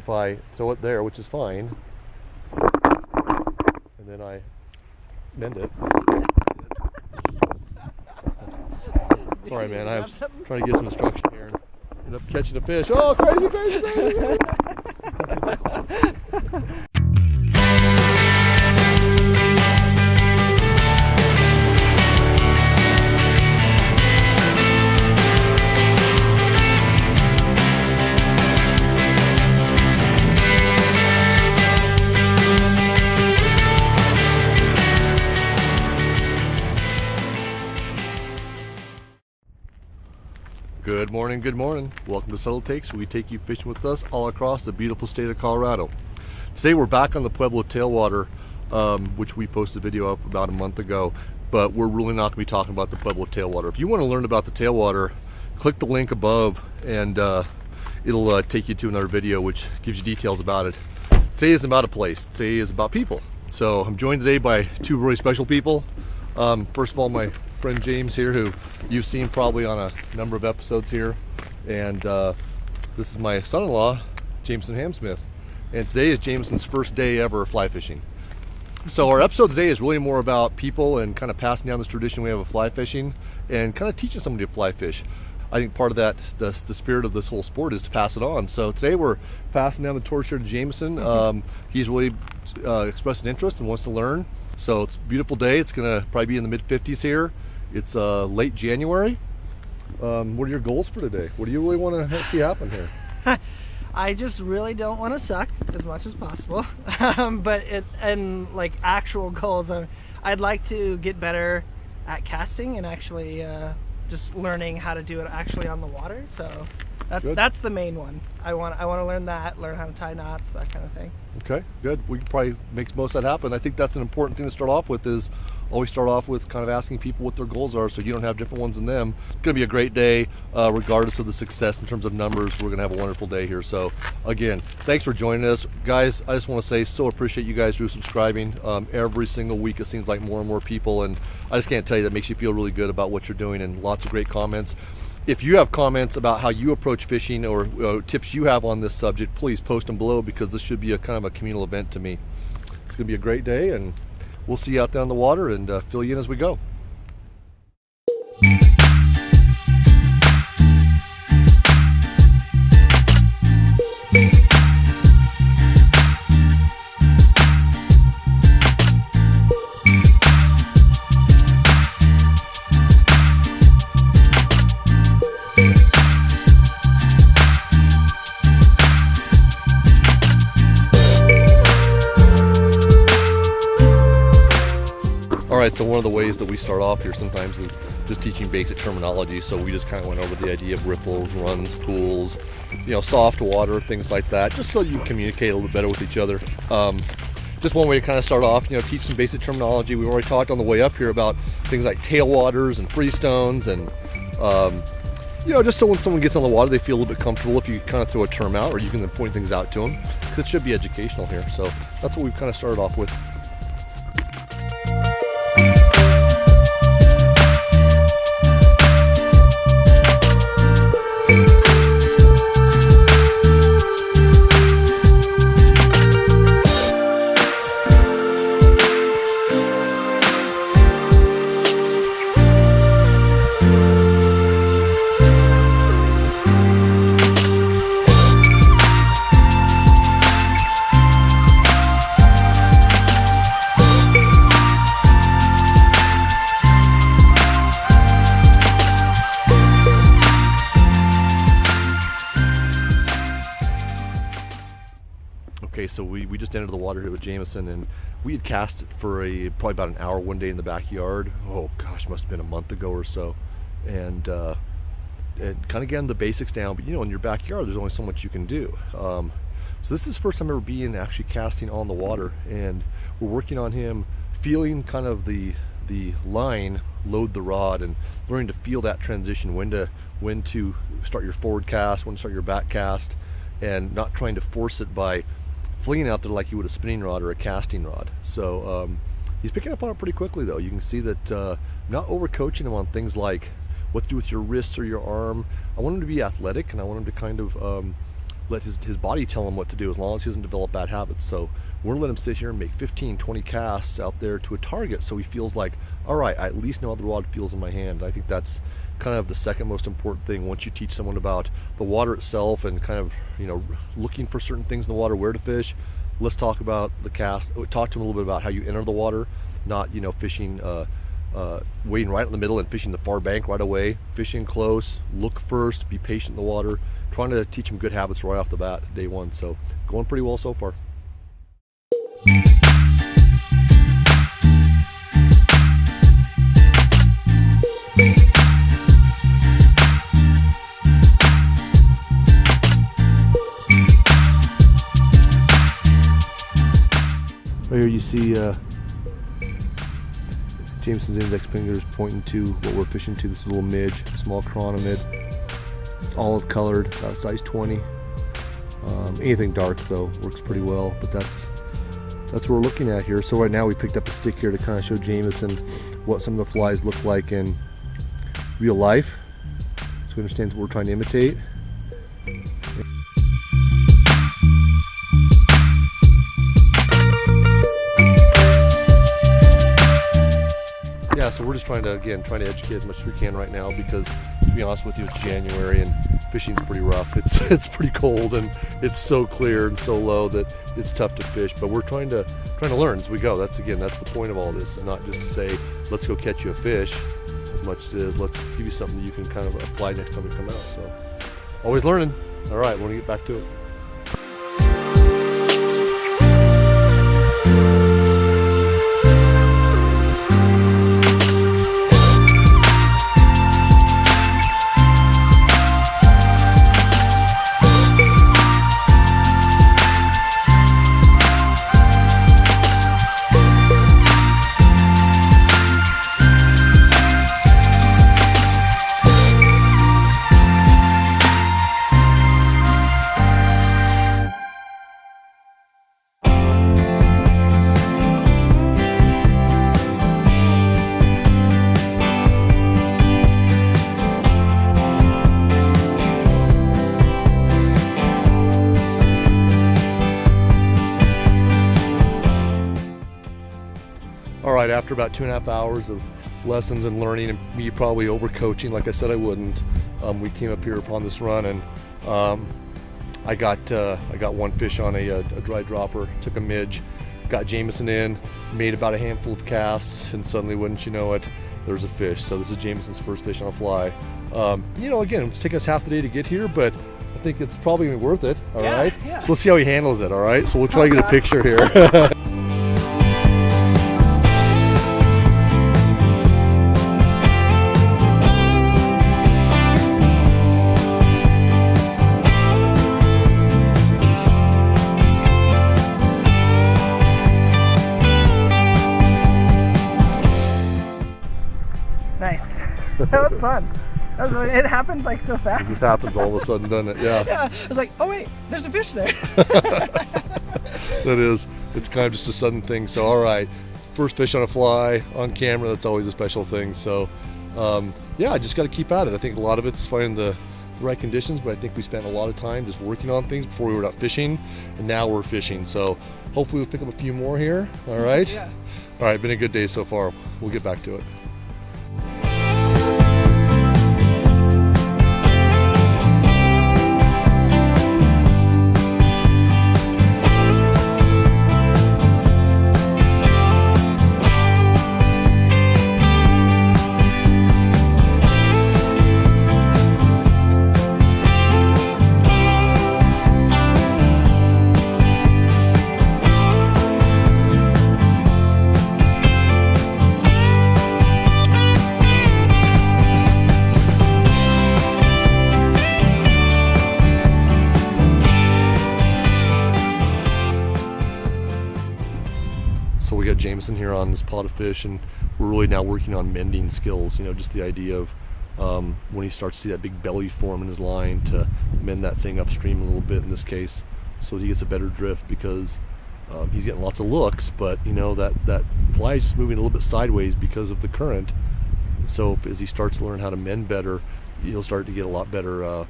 if I throw it there, which is fine, and then I bend it. Sorry, man, I was trying to get some instruction here and end up catching a fish. Oh, crazy, crazy, crazy, crazy. Good morning, good morning. Welcome to SubtleTakes, where we take you fishing with us all across the beautiful state of Colorado. Today we're back on the Pueblo Tailwater, which we posted a video up about a month ago, but we're really not going to be talking about the Pueblo Tailwater. If you want to learn about the Tailwater, click the link above and it'll take you to another video which gives you details about it. Today isn't about a place, today is about people. So I'm joined today by two really special people. First of all, my friend James here, who you've seen probably on a number of episodes here, and this is my son-in-law, Jameson Hamsmith, and today is Jameson's first day ever fly fishing. So our episode today is really more about people and kind of passing down this tradition we have of fly fishing and kind of teaching somebody to fly fish. I think part of that, the spirit of this whole sport is to pass it on. So today we're passing down the torch here to Jameson. He's really expressed an interest and wants to learn. So it's a beautiful day. It's gonna probably be in the mid-50s here. It's late January. What are your goals for today? What do you really want to see happen here? I just really don't want to suck as much as possible. But like actual goals, I'd like to get better at casting and actually just learning how to do it actually on the water. So that's the main one. I want to learn that, learn how to tie knots, that kind of thing. Okay, good. We can probably make most of that happen. I think that's an important thing to start off with, is always start off with kind of asking people what their goals are so you don't have different ones than them. It's going to be a great day, regardless of the success in terms of numbers. We're going to have a wonderful day here. So again, thanks for joining us. Guys, I just want to say, so appreciate you guys who are subscribing. Every single week it seems like more and more people, and I just can't tell you, that makes you feel really good about what you're doing, and lots of great comments. If you have comments about how you approach fishing or tips you have on this subject, please post them below, because this should be a kind of a communal event to me. It's going to be a great day, and we'll see you out there on the water and fill you in as we go. Alright, so one of the ways that we start off here sometimes is just teaching basic terminology. So we just kind of went over the idea of ripples, runs, pools, soft water, things like that, just so you can communicate a little bit better with each other. Just one way to kind of start off, teach some basic terminology. We've already talked on the way up here about things like tailwaters and freestones, and just so when someone gets on the water they feel a little bit comfortable if you kind of throw a term out, or you can then point things out to them, because it should be educational here. So that's what we've kind of started off with. Okay, so we just entered the water here with Jameson, and we had cast it for probably about an hour one day in the backyard. Oh gosh, must have been a month ago or so, and kind of getting the basics down. But in your backyard, there's only so much you can do. So this is the first time ever being actually casting on the water, and we're working on him feeling kind of the line load the rod, and learning to feel that transition, when to start your forward cast, when to start your back cast, and not trying to force it by flinging out there like you would a spinning rod or a casting rod. So he's picking up on it pretty quickly, though. You can see that not overcoaching him on things like what to do with your wrists or your arm. I want him to be athletic, and I want him to kind of let his body tell him what to do, as long as he doesn't develop bad habits. So we're gonna let him sit here and make 15, 20 casts out there to a target, so he feels like, all right, I at least know how the rod feels in my hand. I think that's kind of the second most important thing. Once you teach someone about the water itself and kind of, looking for certain things in the water, where to fish, let's talk about the cast. Talk to him a little bit about how you enter the water, not, fishing, wading right in the middle and fishing the far bank right away. Fishing close, look first, be patient in the water, trying to teach him good habits right off the bat, day one. So going pretty well so far. Right here you see Jameson's index finger is pointing to what we're fishing to. This is a little midge, small chronomid. It's olive colored, about size 20. Anything dark though works pretty well, but that's what we're looking at here. So right now we picked up a stick here to kind of show Jameson what some of the flies look like in real life, so he understands what we're trying to imitate. Yeah, so we're just trying to educate as much as we can right now, because to be honest with you, it's January and fishing's pretty rough. It's pretty cold and it's so clear and so low that it's tough to fish. But we're trying to learn as we go. That's the point of all this, is not just to say let's go catch you a fish, as much as it is let's give you something that you can kind of apply next time we come out. So always learning. All right, we're gonna get back to it. Alright, after about 2.5 hours of lessons and learning and me probably overcoaching like I said I wouldn't, we came up here upon this run, and I got one fish on a dry dropper, took a midge, got Jameson in, made about a handful of casts, and suddenly, wouldn't you know it, there's a fish. So this is Jameson's first fish on a fly. Again, it's taken us half the day to get here, but I think it's probably gonna be worth it. All right. Yeah. So let's see how he handles it. All right. So we'll try to get a picture here. Nice. That was fun. It happened like so fast. It just happens all of a sudden, doesn't it? Yeah. Yeah. I was like, oh wait, there's a fish there. That is. It's kind of just a sudden thing. So all right, first fish on a fly on camera. That's always a special thing. So yeah, I just got to keep at it. I think a lot of it's finding the right conditions, but I think we spent a lot of time just working on things before we were out fishing, and now we're fishing. So hopefully we'll pick up a few more here. All right. Yeah. All right. Been a good day so far. We'll get back to it. So we got Jameson here on this pot of fish, and we're really now working on mending skills. Just the idea of when he starts to see that big belly form in his line, to mend that thing upstream a little bit in this case, so that he gets a better drift, because he's getting lots of looks, but that fly is just moving a little bit sideways because of the current. So as he starts to learn how to mend better, he'll start to get a lot better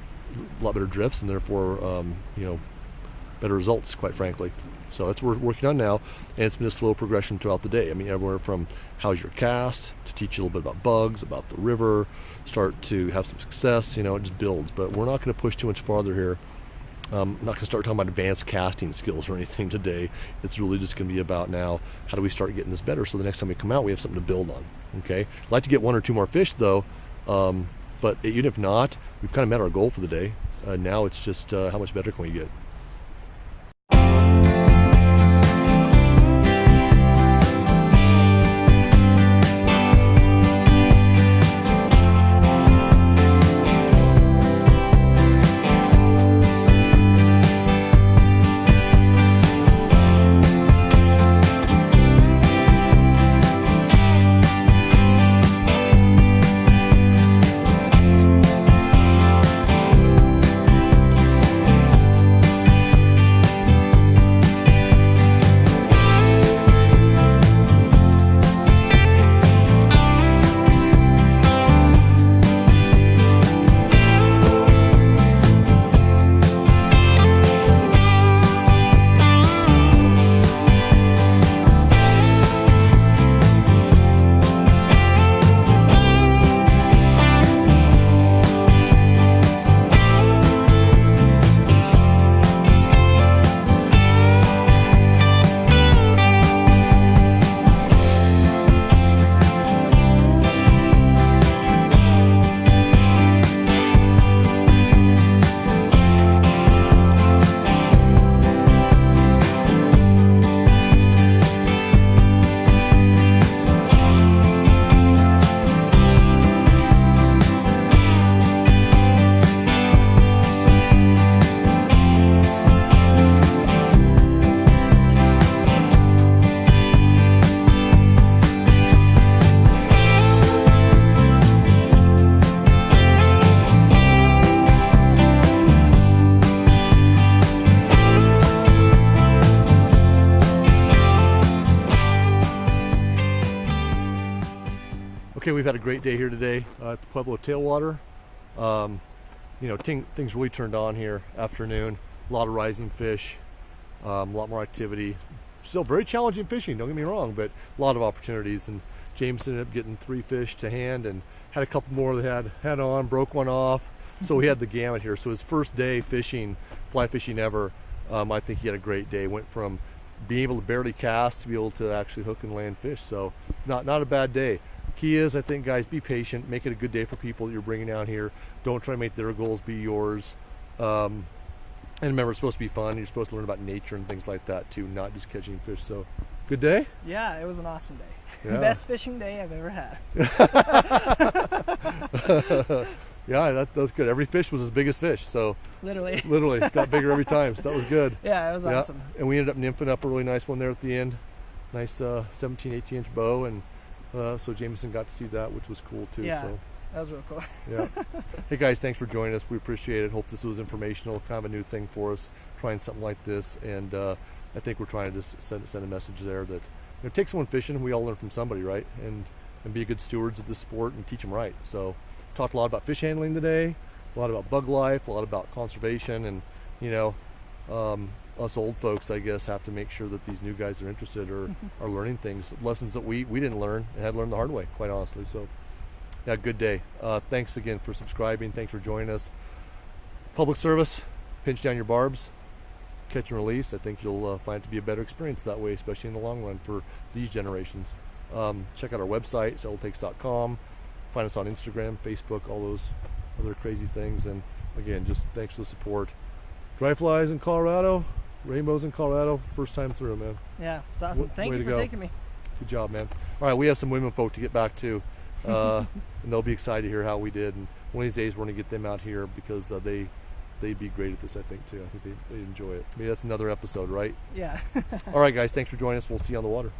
a lot better drifts, and therefore, better results, quite frankly. So that's what we're working on now, and it's been a slow progression throughout the day. I mean, everywhere from how's your cast, to teach you a little bit about bugs, about the river, start to have some success, it just builds. But we're not going to push too much farther here. I'm not going to start talking about advanced casting skills or anything today. It's really just going to be about now, how do we start getting this better so the next time we come out, we have something to build on, okay? I'd like to get 1 or 2 more fish, though, but even if not, we've kind of met our goal for the day. Now it's just how much better can we get? Okay, we've had a great day here today at the Pueblo Tailwater. Things really turned on here afternoon. A lot of rising fish, a lot more activity. Still very challenging fishing, don't get me wrong, but a lot of opportunities. And Jameson ended up getting 3 fish to hand and had a couple more that had on, broke one off. So we had the gamut here. So his first day fishing, fly fishing ever, I think he had a great day. Went from being able to barely cast to be able to actually hook and land fish. So not a bad day. Key is, I think, guys, be patient. Make it a good day for people that you're bringing down here. Don't try to make their goals be yours. And remember, it's supposed to be fun. You're supposed to learn about nature and things like that too, not just catching fish. So, good day? Yeah, it was an awesome day. Yeah. Best fishing day I've ever had. Yeah, that was good. Every fish was his biggest fish. So Literally got bigger every time. So that was good. Yeah, it was awesome. And we ended up nymphing up a really nice one there at the end. Nice 17, 18 inch bow, and so Jameson got to see that, which was cool too. Yeah, so that was real cool. Yeah. Hey guys, thanks for joining us. We appreciate it. Hope this was informational, kind of a new thing for us, trying something like this. And I think we're trying to just send a message there that take someone fishing. We all learn from somebody, right? And be good stewards of this sport and teach them right. So talked a lot about fish handling today, a lot about bug life, a lot about conservation, and us old folks, I guess, have to make sure that these new guys are interested or are learning things, lessons that we didn't learn and had to learn the hard way, quite honestly. So yeah, good day. Thanks again for subscribing. Thanks for joining us. Public service, pinch down your barbs, catch and release. I think you'll find it to be a better experience that way, especially in the long run for these generations. Check out our website, SubtleTakes.com. Find us on Instagram, Facebook, all those other crazy things. And again, just thanks for the support. Dry flies in Colorado, rainbows in Colorado, first time through, man. Yeah, it's awesome. Thank you for taking me. Good job, man. All right, we have some women folk to get back to, and they'll be excited to hear how we did. And one of these days, we're going to get them out here because they'd be great at this, I think, too. I think they'd enjoy it. Maybe that's another episode, right? Yeah. All right, guys, thanks for joining us. We'll see you on the water.